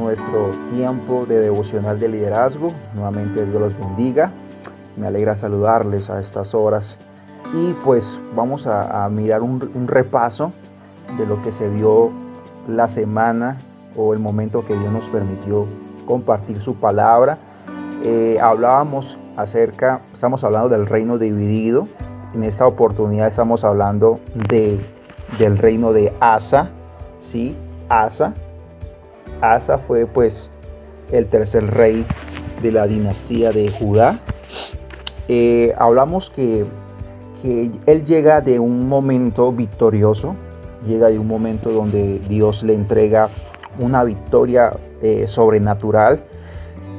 nuestro tiempo de devocional de liderazgo. Nuevamente Dios los bendiga. Me alegra saludarles a estas horas. Y pues vamos a mirar un repaso de lo que se vio la semana o el momento que Dios nos permitió compartir su palabra. Estamos hablando del reino dividido. En esta oportunidad estamos hablando del reino de Asa. Sí, Asa fue pues el tercer rey de la dinastía de Judá. Hablamos que él llega de un momento victorioso, llega de un momento donde Dios le entrega una victoria sobrenatural,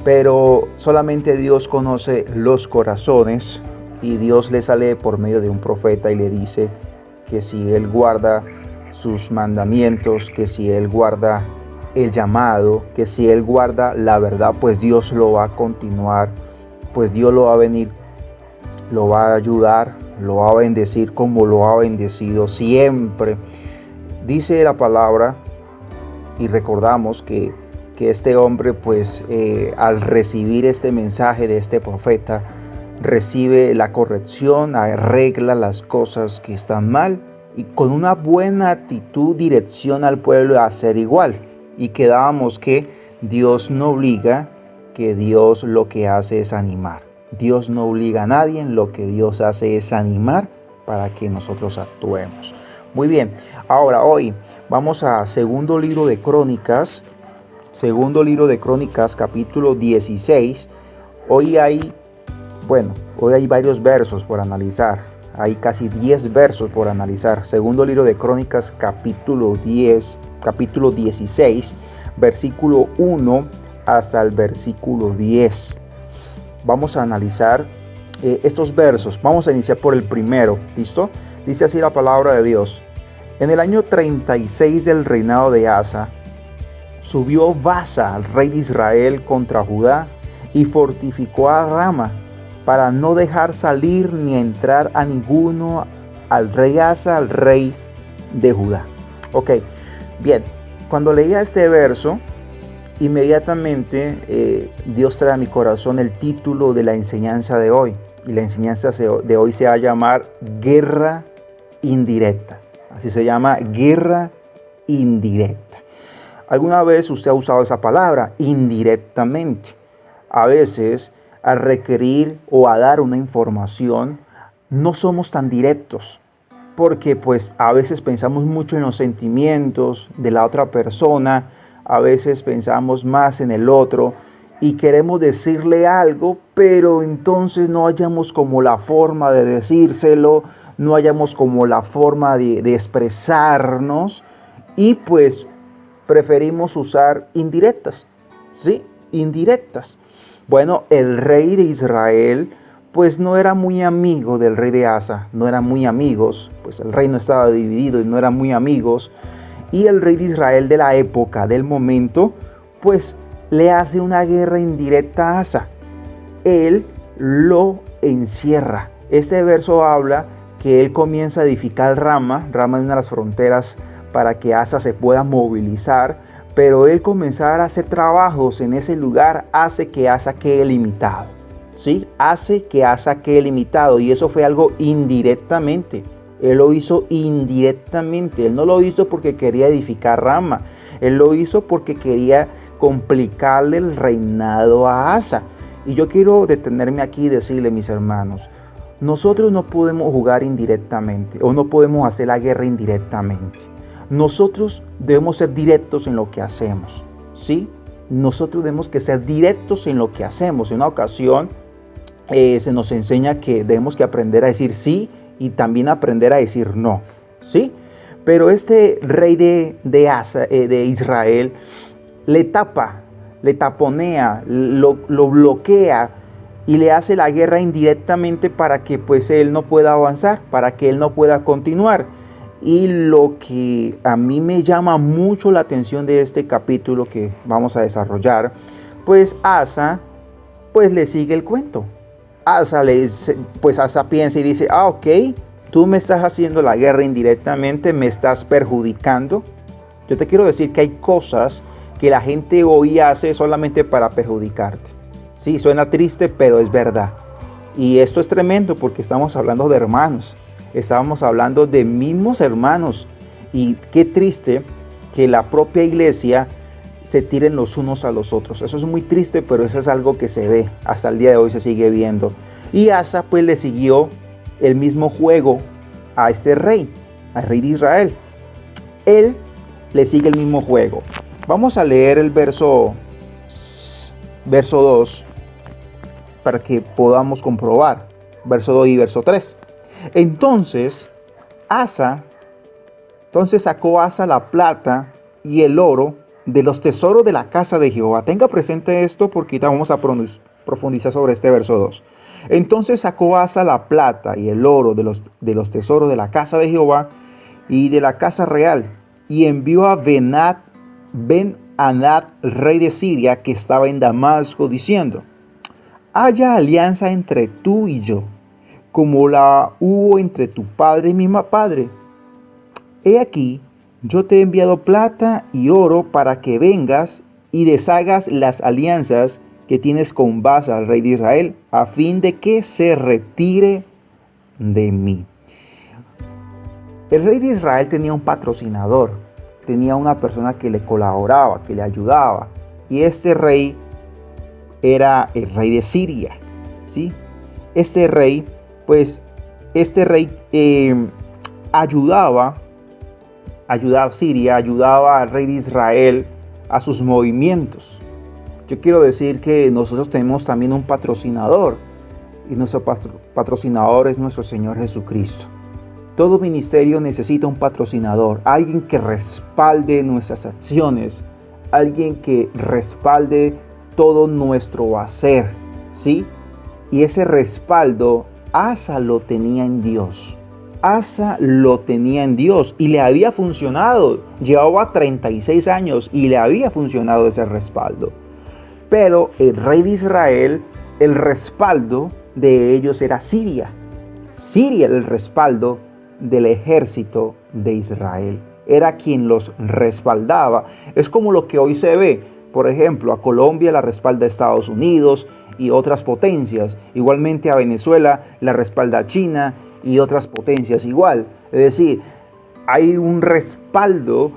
pero solamente Dios conoce los corazones, y Dios le sale por medio de un profeta y le dice que si él guarda sus mandamientos, que si él guarda el llamado, que si él guarda la verdad, pues Dios lo va a continuar, pues Dios lo va a venir, lo va a ayudar, lo va a bendecir como lo ha bendecido siempre. Dice la palabra, y recordamos que este hombre pues al recibir este mensaje de este profeta, recibe la corrección, arregla las cosas que están mal y con una buena actitud direcciona al pueblo a hacer igual. Y quedábamos que Dios no obliga, que Dios lo que hace es animar. Dios no obliga a nadie, lo que Dios hace es animar para que nosotros actuemos. Muy bien, ahora hoy vamos a segundo libro de Crónicas, capítulo 16. Hoy hay varios versos por analizar. Hay casi 10 versos por analizar. Segundo libro de Crónicas, capítulo 16, versículo 1 hasta el versículo 10. Vamos a analizar estos versos. Vamos a iniciar por el primero. ¿Listo? Dice así la palabra de Dios. En el año 36 del reinado de Asa, subió Baasa, el rey de Israel, contra Judá y fortificó a Rama, para no dejar salir ni entrar a ninguno al rey Asa, al rey de Judá. Ok, bien, cuando leía este verso, inmediatamente Dios trae a mi corazón el título de la enseñanza de hoy. Y la enseñanza de hoy se va a llamar Guerra Indirecta. Así se llama, guerra indirecta. ¿Alguna vez usted ha usado esa palabra? Indirectamente. A veces, al requerir o a dar una información, no somos tan directos, porque pues a veces pensamos mucho en los sentimientos de la otra persona, a veces pensamos más en el otro y queremos decirle algo, pero entonces no hallamos como la forma de decírselo, no hallamos como la forma de expresarnos, y pues preferimos usar indirectas, ¿sí? Indirectas. Bueno, el rey de Israel pues no era muy amigo del rey de Asa, no eran muy amigos, pues el reino estaba dividido y no eran muy amigos. Y el rey de Israel de la época, del momento, pues le hace una guerra indirecta a Asa. Él lo encierra. Este verso habla que él comienza a edificar Rama es una de las fronteras para que Asa se pueda movilizar, pero él comenzar a hacer trabajos en ese lugar hace que Asa quede limitado. ¿Sí? Hace que Asa quede limitado, y eso fue algo indirectamente. Él lo hizo indirectamente. Él no lo hizo porque quería edificar Rama. Él lo hizo porque quería complicarle el reinado a Asa. Y yo quiero detenerme aquí y decirle, mis hermanos, nosotros no podemos jugar indirectamente o no podemos hacer la guerra indirectamente. Nosotros debemos ser directos en lo que hacemos, ¿sí? Nosotros debemos que ser directos en lo que hacemos. En una ocasión se nos enseña que debemos que aprender a decir sí y también aprender a decir no, ¿sí? Pero este rey de Israel le taponea, lo bloquea y le hace la guerra indirectamente para que pues él no pueda avanzar, para que él no pueda continuar. Y lo que a mí me llama mucho la atención de este capítulo que vamos a desarrollar, pues Asa pues le sigue el cuento. Asa piensa y dice, ok, tú me estás haciendo la guerra indirectamente, me estás perjudicando. Yo te quiero decir que hay cosas que la gente hoy hace solamente para perjudicarte. Sí, suena triste, pero es verdad. Y esto es tremendo porque estamos hablando de hermanos. Estamos hablando de mismos hermanos. Y qué triste que la propia iglesia se tiren los unos a los otros. Eso es muy triste, pero eso es algo que se ve. Hasta el día de hoy se sigue viendo. Y Asa pues le siguió el mismo juego a este rey, al rey de Israel. Él le sigue el mismo juego. Vamos a leer el verso 2 para que podamos comprobar. Verso 2 y verso 3. Entonces sacó Asa la plata y el oro de los tesoros de la casa de Jehová. Tenga presente esto porque ahorita vamos a profundizar sobre este verso 2. Entonces sacó Asa la plata y el oro de los tesoros de la casa de Jehová y de la casa real, y envió a Ben-Hadad, rey de Siria, que estaba en Damasco, diciendo: haya alianza entre tú y yo, como la hubo entre tu padre y mi padre. He aquí, yo te he enviado plata y oro para que vengas y deshagas las alianzas que tienes con Baasa, rey de Israel, a fin de que se retire de mí. El rey de Israel tenía un patrocinador, tenía una persona que le colaboraba, que le ayudaba. Y este rey era el rey de Siria, ¿sí? Este rey ayudaba a Siria, ayudaba al rey de Israel a sus movimientos. Yo quiero decir que nosotros tenemos también un patrocinador, y nuestro patrocinador es nuestro Señor Jesucristo. Todo ministerio necesita un patrocinador, alguien que respalde nuestras acciones, alguien que respalde todo nuestro hacer, ¿sí? Y ese respaldo Asa lo tenía en Dios. Asa lo tenía en Dios y le había funcionado. Llevaba 36 años y le había funcionado ese respaldo. Pero el rey de Israel, el respaldo de ellos era Siria. Siria era el respaldo del ejército de Israel. Era quien los respaldaba. Es como lo que hoy se ve. Por ejemplo, a Colombia la respalda Estados Unidos y otras potencias. Igualmente a Venezuela la respalda China y otras potencias igual. Es decir, hay un respaldo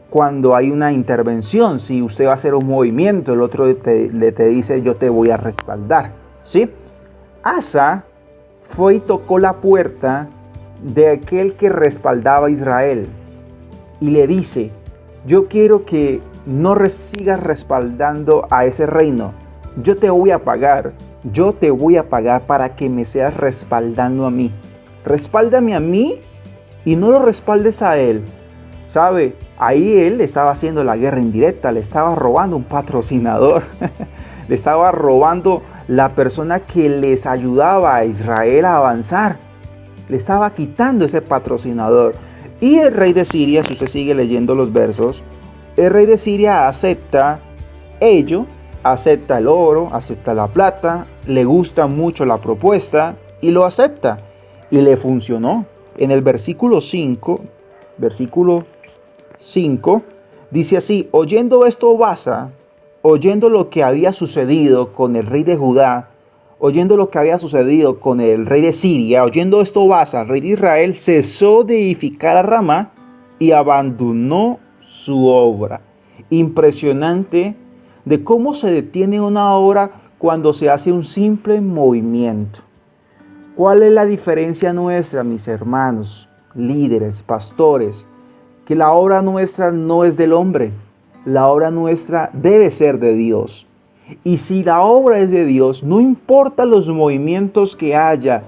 cuando hay una intervención. Si usted va a hacer un movimiento, el otro te dice: yo te voy a respaldar, ¿sí? Asa fue y tocó la puerta de aquel que respaldaba a Israel y le dice: yo quiero que no sigas respaldando a ese reino. Yo te voy a pagar para que me seas respaldando a mí. Respáldame a mí y no lo respaldes a él. ¿Sabe? Ahí él estaba haciendo la guerra indirecta, le estaba robando un patrocinador. Le estaba robando la persona que les ayudaba a Israel a avanzar. Le estaba quitando ese patrocinador. Y el rey de Siria, si usted sigue leyendo los versos, el rey de Siria acepta ello, acepta el oro, acepta la plata, le gusta mucho la propuesta y lo acepta. Y le funcionó. En el versículo 5, dice así: oyendo esto Baasa, oyendo lo que había sucedido con el rey de Judá, oyendo lo que había sucedido con el rey de Siria, oyendo esto Baasa, rey de Israel, cesó de edificar a Ramá y abandonó su obra. Impresionante de cómo se detiene una obra cuando se hace un simple movimiento. ¿Cuál es la diferencia nuestra, mis hermanos, líderes, pastores? Que la obra nuestra no es del hombre. La obra nuestra debe ser de Dios. Y si la obra es de Dios, no importa los movimientos que haya,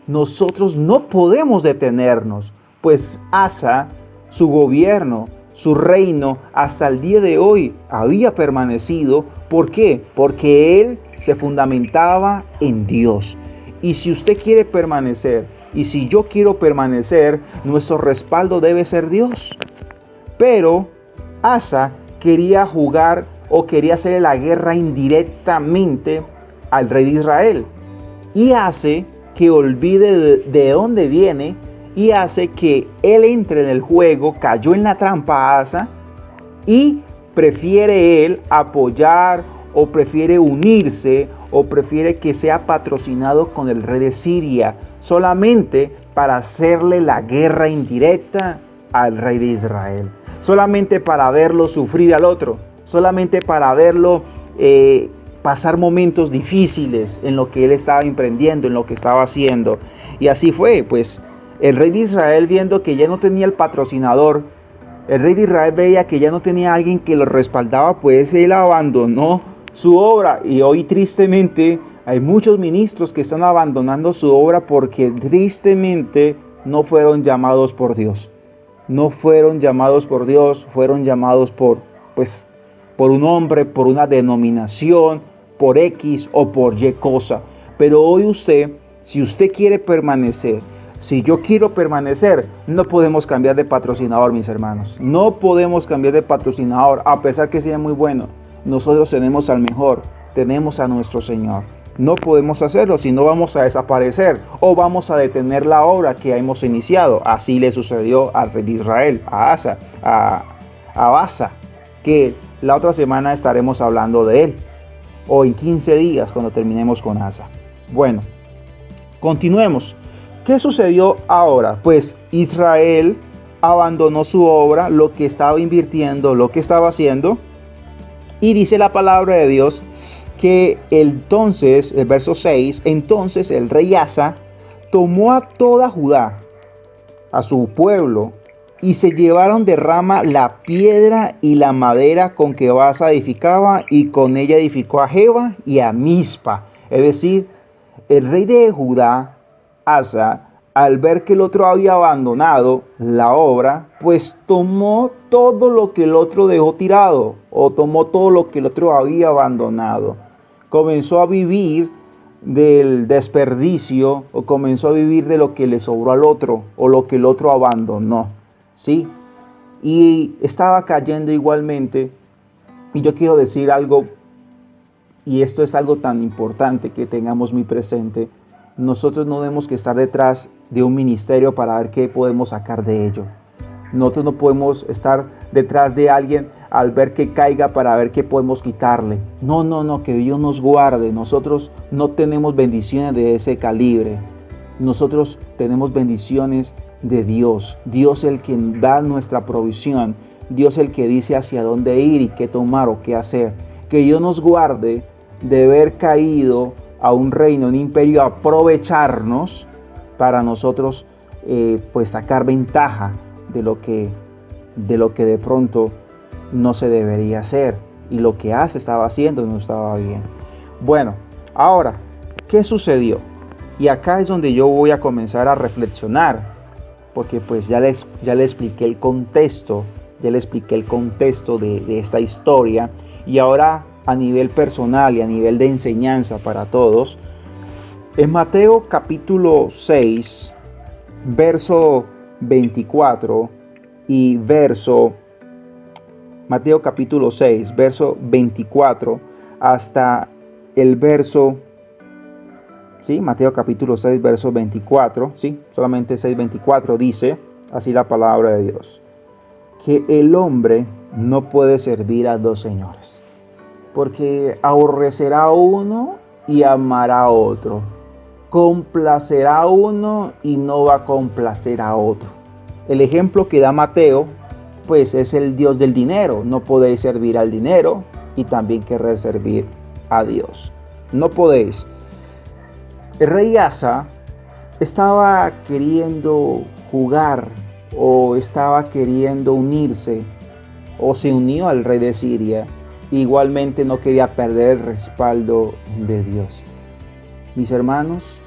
nosotros no podemos detenernos. Pues Asa, su gobierno, su reino, hasta el día de hoy había permanecido. ¿Por qué? Porque él se fundamentaba en Dios. Y si usted quiere permanecer, y si yo quiero permanecer, nuestro respaldo debe ser Dios. Pero Asa quería jugar o quería hacerle la guerra indirectamente al rey de Israel. Y hace que olvide de dónde viene y hace que él entre en el juego, cayó en la trampa Asa y prefiere él apoyar o prefiere unirse o prefiere que sea patrocinado con el rey de Siria solamente para hacerle la guerra indirecta al rey de Israel, solamente para verlo sufrir al otro, solamente para verlo pasar momentos difíciles en lo que él estaba emprendiendo, en lo que estaba haciendo. Y así fue, pues el rey de Israel, viendo que ya no tenía el patrocinador, el rey de Israel veía que ya no tenía alguien que lo respaldaba, pues él abandonó su obra. Y hoy tristemente hay muchos ministros que están abandonando su obra porque tristemente no fueron llamados por Dios. No fueron llamados por Dios, fueron llamados por un hombre, por una denominación, por X o por Y cosa. Pero hoy usted, si usted quiere permanecer, si yo quiero permanecer, no podemos cambiar de patrocinador, mis hermanos. No podemos cambiar de patrocinador, a pesar que sea muy bueno. Nosotros tenemos al mejor, tenemos a nuestro Señor. No podemos hacerlo, si no vamos a desaparecer o vamos a detener la obra que hemos iniciado. Así le sucedió al rey de Israel, a Asa, a Asa, que la otra semana estaremos hablando de él, o en 15 días cuando terminemos con Asa. Bueno, continuemos. ¿Qué sucedió ahora? Pues Israel abandonó su obra, lo que estaba invirtiendo, lo que estaba haciendo, y dice la palabra de Dios que entonces, el verso 6, entonces el rey Asa tomó a toda Judá, a su pueblo, y se llevaron de Rama la piedra y la madera con que Asa edificaba, y con ella edificó a Jeba y a Mizpa. Es decir, el rey de Judá, Asa, al ver que el otro había abandonado la obra, pues tomó todo lo que el otro dejó tirado, o tomó todo lo que el otro había abandonado. Comenzó a vivir del desperdicio, o comenzó a vivir de lo que le sobró al otro, o lo que el otro abandonó, ¿sí? Y estaba cayendo igualmente. Y yo quiero decir algo, y esto es algo tan importante que tengamos muy presente. Nosotros no debemos que estar detrás de un ministerio para ver qué podemos sacar de ello. Nosotros no podemos estar detrás de alguien al ver que caiga para ver qué podemos quitarle. No, que Dios nos guarde. Nosotros no tenemos bendiciones de ese calibre. Nosotros tenemos bendiciones de Dios. Dios es el que da nuestra provisión. Dios es el que dice hacia dónde ir y qué tomar o qué hacer. Que Dios nos guarde de haber caído a un reino, un imperio, aprovecharnos para nosotros pues sacar ventaja de lo que de pronto no se debería hacer, y lo que estaba haciendo no estaba bien. Bueno, ahora, ¿qué sucedió? Y acá es donde yo voy a comenzar a reflexionar, porque pues ya le expliqué el contexto, de esta historia, y ahora a nivel personal y a nivel de enseñanza para todos. En Mateo capítulo 6, verso 24 y Mateo capítulo 6, verso 24 hasta el verso, ¿sí? Mateo capítulo 6, verso 24, ¿sí? Solamente 6:24 dice así la palabra de Dios: que el hombre no puede servir a dos señores, porque aborrecerá a uno y amará a otro, complacerá a uno y no va a complacer a otro. El ejemplo que da Mateo, pues es el Dios del dinero. No podéis servir al dinero y también querer servir a Dios. No podéis. El rey Asa estaba queriendo jugar, o estaba queriendo unirse, o se unió al rey de Siria. Igualmente no quería perder el respaldo de Dios. Mis hermanos,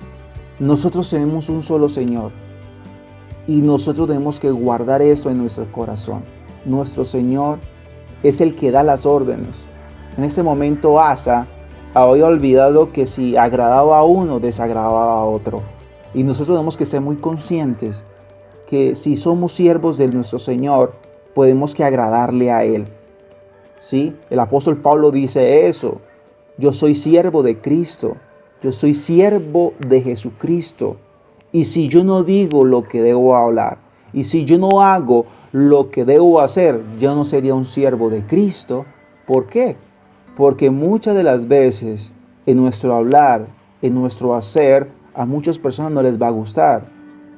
nosotros tenemos un solo Señor, y nosotros tenemos que guardar eso en nuestro corazón. Nuestro Señor es el que da las órdenes. En ese momento Asa había olvidado que si agradaba a uno, desagradaba a otro. Y nosotros tenemos que ser muy conscientes que si somos siervos de nuestro Señor, podemos que agradarle a Él. ¿Sí? El apóstol Pablo dice eso: yo soy siervo de Cristo, yo soy siervo de Jesucristo. Y si yo no digo lo que debo hablar, Y si yo no hago lo que debo hacer, yo no sería un siervo de Cristo. ¿Por qué? Porque muchas de las veces en nuestro hablar, en nuestro hacer, a muchas personas no les va a gustar.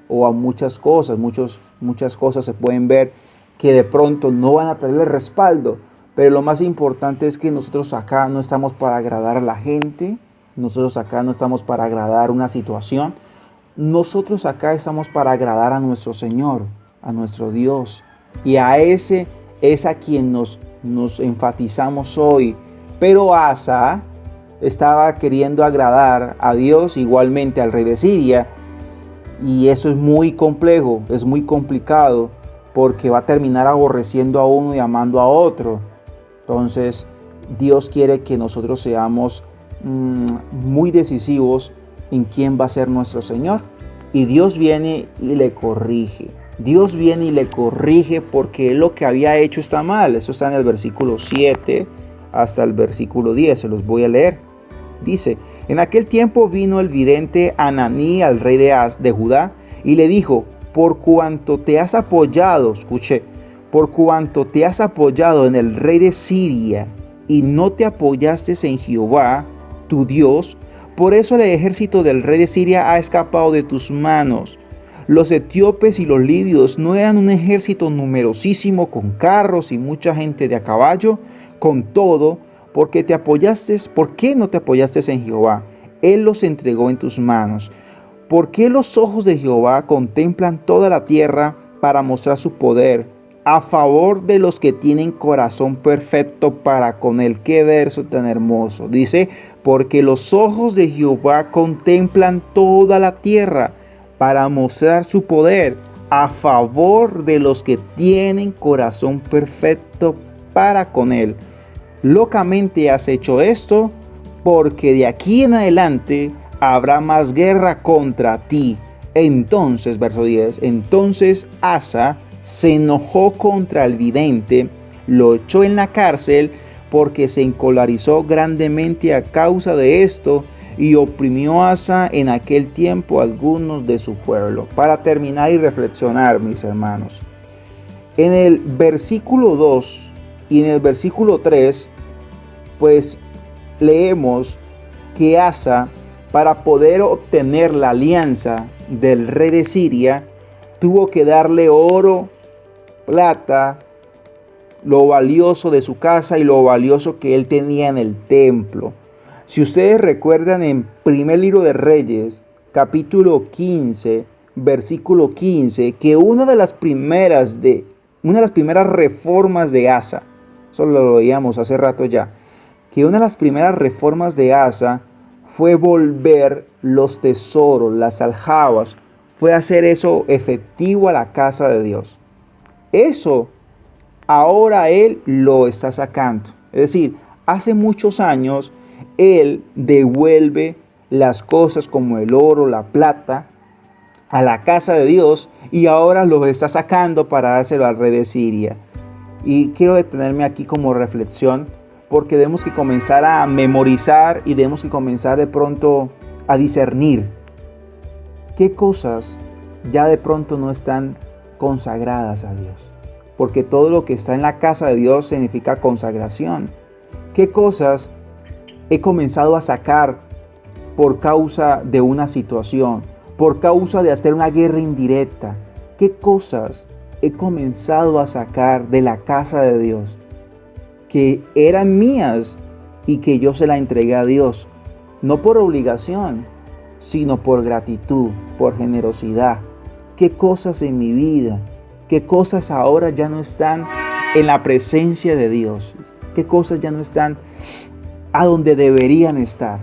O a muchas cosas se pueden ver que de pronto no van a tener respaldo. Pero lo más importante es que nosotros acá no estamos para agradar a la gente. Nosotros acá no estamos para agradar una situación. Nosotros acá estamos para agradar a nuestro Señor, a nuestro Dios. Y a ese es a quien nos enfatizamos hoy. Pero Asa estaba queriendo agradar a Dios, igualmente al rey de Siria. Y eso es muy complejo, es muy complicado, porque va a terminar aborreciendo a uno y amando a otro. Entonces, Dios quiere que nosotros seamos muy decisivos en quién va a ser nuestro Señor. Y Dios viene y le corrige. Dios viene y le corrige porque lo que había hecho está mal. Eso está en el versículo 7 hasta el versículo 10. Se los voy a leer. Dice: en aquel tiempo vino el vidente Ananí al rey de Judá y le dijo: por cuanto te has apoyado, por cuanto te has apoyado en el rey de Siria y no te apoyaste en Jehová, tu Dios, por eso el ejército del rey de Siria ha escapado de tus manos. Los etíopes y los libios no eran un ejército numerosísimo con carros y mucha gente de a caballo. Con todo, ¿por qué no te apoyaste en Jehová? Él los entregó en tus manos. ¿Por qué los ojos de Jehová contemplan toda la tierra para mostrar su poder a favor de los que tienen corazón perfecto para con él? Qué verso tan hermoso. Dice: porque los ojos de Jehová contemplan toda la tierra para mostrar su poder a favor de los que tienen corazón perfecto para con él. Locamente has hecho esto, porque de aquí en adelante habrá más guerra contra ti. Entonces, verso 10, entonces Asa se enojó contra el vidente, lo echó en la cárcel, porque se encolarizó grandemente a causa de esto, y oprimió Asa en aquel tiempo a algunos de su pueblo. Para terminar y reflexionar, mis hermanos, en el versículo 2 y en el versículo 3, pues leemos que Asa, para poder obtener la alianza del rey de Siria, tuvo que darle oro, plata, lo valioso de su casa y lo valioso que él tenía en el templo. Si ustedes recuerdan en primer libro de Reyes, capítulo 15, versículo 15, que una de las primeras reformas de Asa, eso lo veíamos hace rato ya, que una de las primeras reformas de Asa fue volver los tesoros, las aljabas, fue hacer eso efectivo a la casa de Dios. Eso ahora él lo está sacando. Es decir, hace muchos años él devuelve las cosas como el oro, la plata, a la casa de Dios, y ahora los está sacando para dárselo al rey de Siria. Y quiero detenerme aquí como reflexión, porque debemos que comenzar a memorizar y debemos que comenzar de pronto a discernir qué cosas ya de pronto no están consagradas a Dios. Porque todo lo que está en la casa de Dios significa consagración. ¿Qué cosas he comenzado a sacar por causa de una situación? Por causa de hacer una guerra indirecta. ¿Qué cosas he comenzado a sacar de la casa de Dios que eran mías y que yo se la entregué a Dios? No por obligación, sino por gratitud, por generosidad. ¿Qué cosas en mi vida? ¿Qué cosas ahora ya no están en la presencia de Dios? ¿Qué cosas ya no están a donde deberían estar?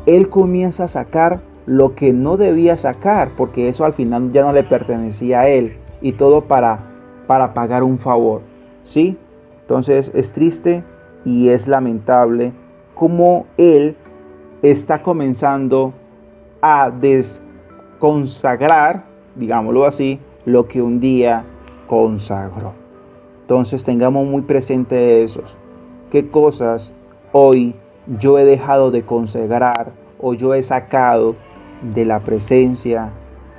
Él comienza a sacar lo que no debía sacar, porque eso al final ya no le pertenecía a él, y todo para pagar un favor, ¿sí? Entonces es triste y es lamentable cómo él está comenzando a desconsagrar, digámoslo así, lo que un día consagró. Entonces tengamos muy presente eso. ¿Qué cosas hoy yo he dejado de consagrar o yo he sacado de la presencia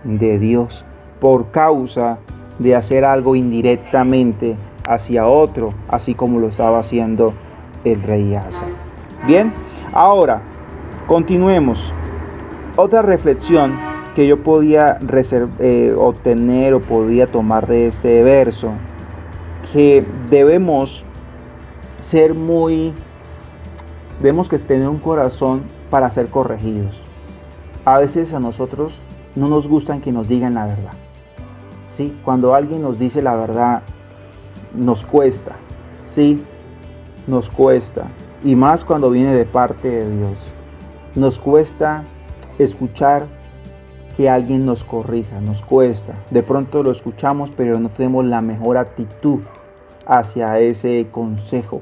de Dios por causa de hacer algo indirectamente hacia otro, así como lo estaba haciendo el rey Asa. Bien, ahora continuemos. Otra reflexión que yo podía obtener o podía tomar de este verso, que debemos que tener un corazón para ser corregidos. A veces a nosotros no nos gustan que nos digan la verdad. ¿Sí? Cuando alguien nos dice la verdad, nos cuesta. Sí, nos cuesta. Y más cuando viene de parte de Dios. Nos cuesta escuchar que alguien nos corrija, nos cuesta. De pronto lo escuchamos, pero no tenemos la mejor actitud hacia ese consejo.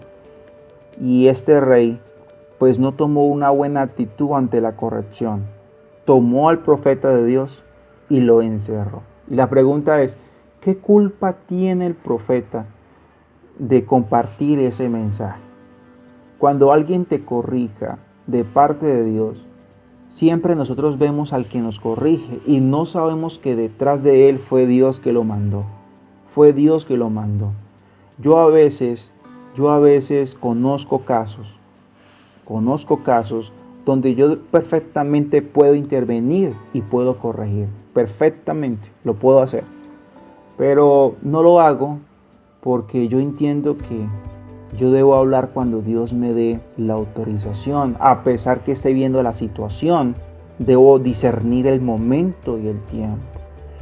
Y este rey, pues no tomó una buena actitud ante la corrección. Tomó al profeta de Dios y lo encerró. Y la pregunta es, ¿qué culpa tiene el profeta de compartir ese mensaje? Cuando alguien te corrija de parte de Dios, siempre nosotros vemos al que nos corrige y no sabemos que detrás de él fue Dios que lo mandó. Fue Dios que lo mandó. Yo a veces conozco casos donde yo perfectamente puedo intervenir y puedo corregir. Perfectamente, lo puedo hacer. Pero no lo hago porque yo entiendo que yo debo hablar cuando Dios me dé la autorización. A pesar que esté viendo la situación, debo discernir el momento y el tiempo.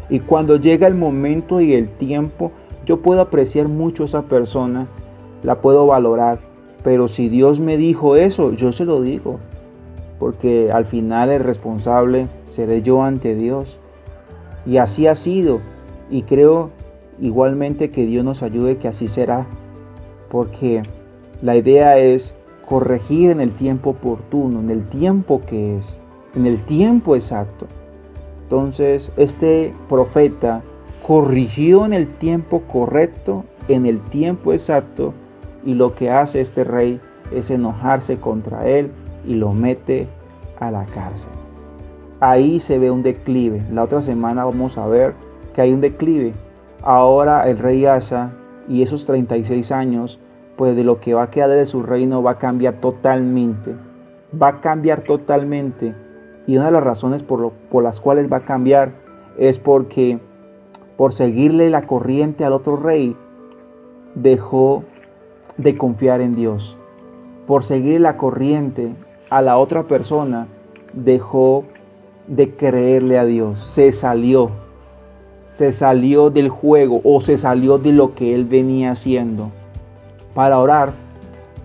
Y cuando llega el momento y el tiempo, yo puedo apreciar mucho a esa persona, la puedo valorar. Pero si Dios me dijo eso, yo se lo digo. Porque al final el responsable seré yo ante Dios. Y así ha sido. Y creo igualmente que Dios nos ayude que así será. Porque la idea es corregir en el tiempo oportuno, en el tiempo que es, en el tiempo exacto. Entonces, este profeta corrigió en el tiempo correcto, en el tiempo exacto, y lo que hace este rey es enojarse contra él y lo mete a la cárcel. Ahí se ve un declive. La otra semana vamos a ver que hay un declive. Ahora el rey Asa y esos 36 años, pues de lo que va a quedar de su reino va a cambiar totalmente. Va a cambiar totalmente. Y una de las razones por las cuales va a cambiar es porque por seguirle la corriente al otro rey, dejó de confiar en Dios. Por seguir la corriente a la otra persona, dejó de creerle a Dios. Se salió del juego o se salió de lo que él venía haciendo. Para orar,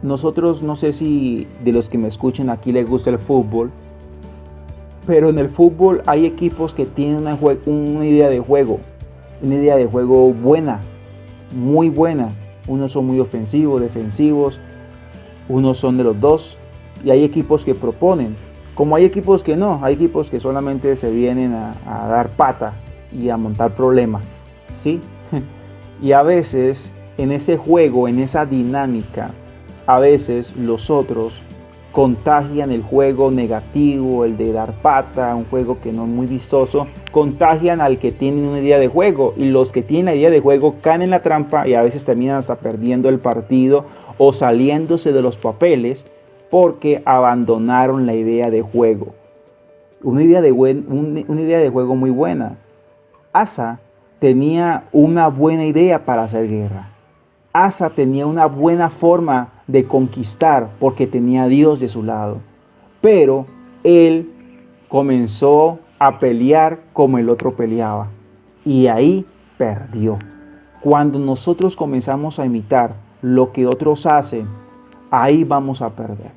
nosotros, no sé si de los que me escuchen aquí les gusta el fútbol, pero en el fútbol hay equipos que tienen una idea de juego buena, muy buena. Unos son muy ofensivos, defensivos, unos son de los dos, y hay equipos que proponen, como hay equipos que no, hay equipos que solamente se vienen a dar pata y a montar problemas, ¿sí? Y a veces en ese juego, en esa dinámica, a veces los otros contagian el juego negativo, el de dar pata, un juego que no es muy vistoso, contagian al que tiene una idea de juego, y los que tienen la idea de juego caen en la trampa y a veces terminan hasta perdiendo el partido o saliéndose de los papeles porque abandonaron la idea de juego. Una idea de juego muy buena. Asa tenía una buena idea para hacer guerra. Asa tenía una buena forma de conquistar porque tenía a Dios de su lado. Pero él comenzó a pelear como el otro peleaba. Y ahí perdió. Cuando nosotros comenzamos a imitar lo que otros hacen, ahí vamos a perder.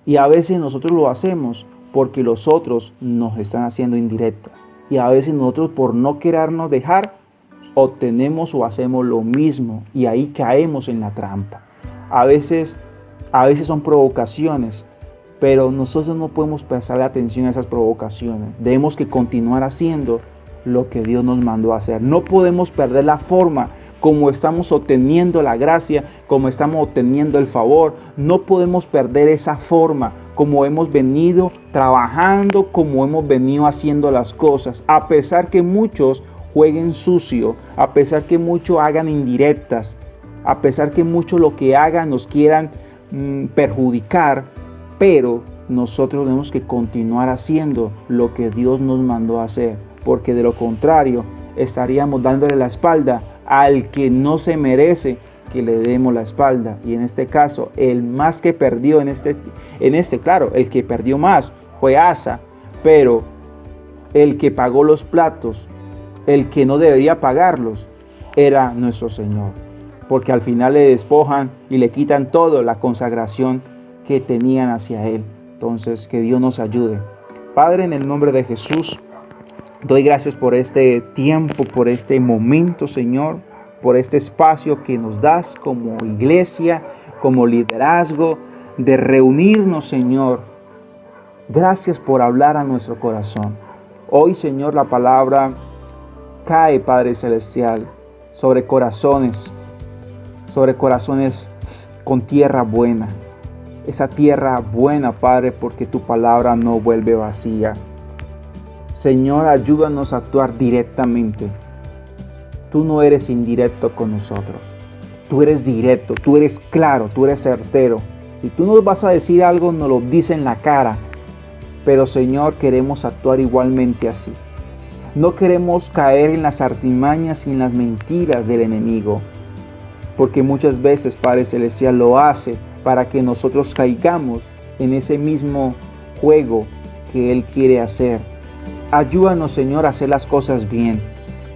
Y a veces nosotros lo hacemos porque los otros nos están haciendo indirectas. Y a veces nosotros, por no querernos dejar, obtenemos o hacemos lo mismo y ahí caemos en la trampa. A veces son provocaciones, pero nosotros no podemos prestarle atención a esas provocaciones. Debemos que continuar haciendo lo que Dios nos mandó a hacer. No podemos perder la forma como estamos obteniendo la gracia, como estamos obteniendo el favor. No podemos perder esa forma como hemos venido trabajando, como hemos venido haciendo las cosas, a pesar que muchos jueguen sucio, a pesar que muchos hagan indirectas, a pesar que muchos lo que hagan nos quieran perjudicar, pero nosotros tenemos que continuar haciendo lo que Dios nos mandó a hacer, porque de lo contrario estaríamos dándole la espalda al que no se merece que le demos la espalda. Y en este caso, el más que perdió claro, el que perdió más fue Asa, pero el que pagó los platos, el que no debería pagarlos, era nuestro Señor, porque al final le despojan y le quitan todo la consagración que tenían hacia Él. Entonces, que Dios nos ayude. Padre, en el nombre de Jesús, doy gracias por este tiempo, por este momento, Señor, por este espacio que nos das como iglesia, como liderazgo, de reunirnos, Señor. Gracias por hablar a nuestro corazón. Hoy, Señor, la palabra cae, Padre Celestial, sobre corazones con tierra buena. Esa tierra buena, Padre, porque tu palabra no vuelve vacía. Señor, ayúdanos a actuar directamente. Tú no eres indirecto con nosotros. Tú eres directo, tú eres claro, tú eres certero. Si tú nos vas a decir algo, nos lo dices en la cara. Pero, Señor, queremos actuar igualmente así. No queremos caer en las artimañas y en las mentiras del enemigo. Porque muchas veces, Padre Celestial, lo hace para que nosotros caigamos en ese mismo juego que Él quiere hacer. Ayúdanos, Señor, a hacer las cosas bien.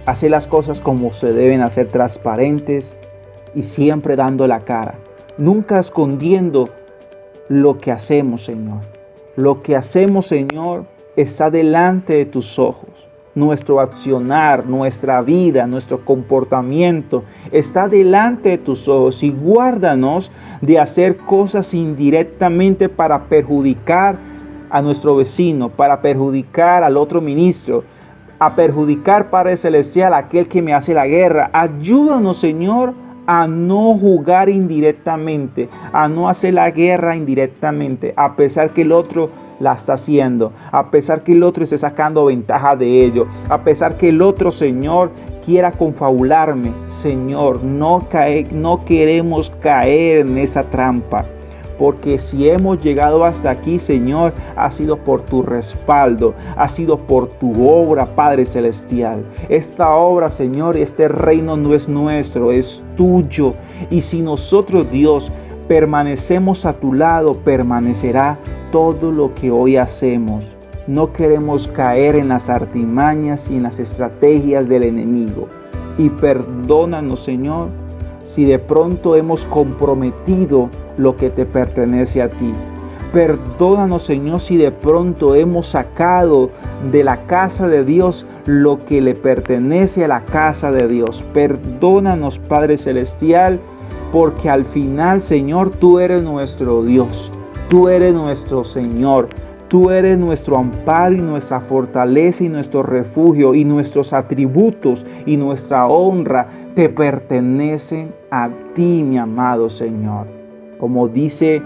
Hacer las cosas como se deben hacer, transparentes y siempre dando la cara. Nunca escondiendo lo que hacemos, Señor. Lo que hacemos, Señor, está delante de tus ojos. Nuestro accionar, nuestra vida, nuestro comportamiento está delante de tus ojos. Y guárdanos de hacer cosas indirectamente para perjudicar a nuestro vecino, para perjudicar al otro ministro, a perjudicar, Padre Celestial, a aquel que me hace la guerra. Ayúdanos, Señor, a no jugar indirectamente, a no hacer la guerra indirectamente, a pesar que el otro la está haciendo, a pesar que el otro esté sacando ventaja de ello, a pesar que el otro, Señor, quiera confabularme. Señor, no queremos caer en esa trampa. Porque si hemos llegado hasta aquí, Señor, ha sido por tu respaldo, ha sido por tu obra, Padre Celestial. Esta obra, Señor, este reino no es nuestro, es tuyo. Y si nosotros, Dios, permanecemos a tu lado, permanecerá todo lo que hoy hacemos. No queremos caer en las artimañas y en las estrategias del enemigo. Y perdónanos, Señor, si de pronto hemos comprometido lo que te pertenece a ti. Perdónanos, Señor, si de pronto hemos sacado de la casa de Dios lo que le pertenece a la casa de Dios. Perdónanos, Padre Celestial, porque al final, Señor, tú eres nuestro Dios. Tú eres nuestro Señor. Tú eres nuestro amparo y nuestra fortaleza y nuestro refugio, y nuestros atributos y nuestra honra te pertenecen a ti, mi amado Señor. Como dice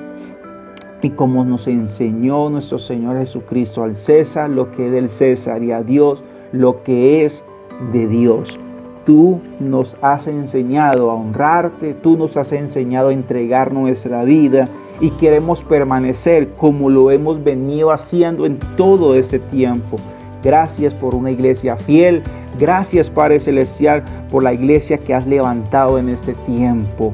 y como nos enseñó nuestro Señor Jesucristo, al César lo que es del César y a Dios lo que es de Dios. Tú nos has enseñado a honrarte, tú nos has enseñado a entregar nuestra vida y queremos permanecer como lo hemos venido haciendo en todo este tiempo. Gracias por una iglesia fiel, gracias, Padre Celestial, por la iglesia que has levantado en este tiempo.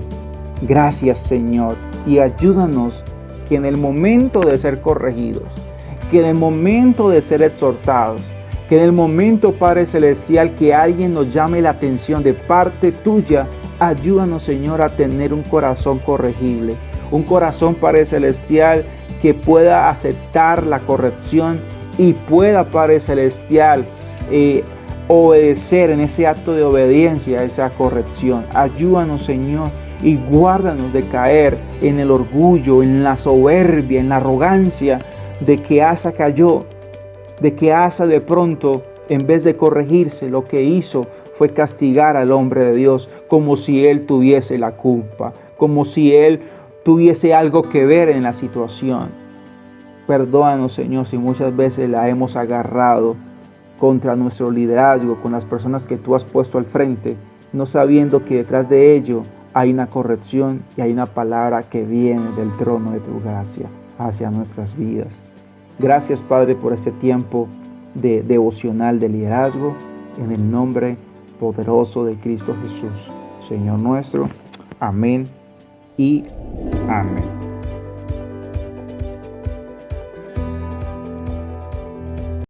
Gracias, Señor, y ayúdanos que en el momento de ser corregidos, que en el momento de ser exhortados, que en el momento, Padre Celestial, que alguien nos llame la atención de parte tuya, ayúdanos, Señor, a tener un corazón corregible. Un corazón, Padre Celestial, que pueda aceptar la corrección y pueda, Padre Celestial, obedecer en ese acto de obediencia a esa corrección. Ayúdanos, Señor, y guárdanos de caer en el orgullo, en la soberbia, en la arrogancia de que Asa cayó. De que Asa de pronto, en vez de corregirse, lo que hizo fue castigar al hombre de Dios como si él tuviese la culpa, como si él tuviese algo que ver en la situación. Perdónanos, Señor, si muchas veces la hemos agarrado contra nuestro liderazgo, con las personas que tú has puesto al frente, no sabiendo que detrás de ello hay una corrección y hay una palabra que viene del trono de tu gracia hacia nuestras vidas. Gracias, Padre, por este tiempo de devocional de liderazgo, en el nombre poderoso de Cristo Jesús, Señor nuestro. Amén y amén.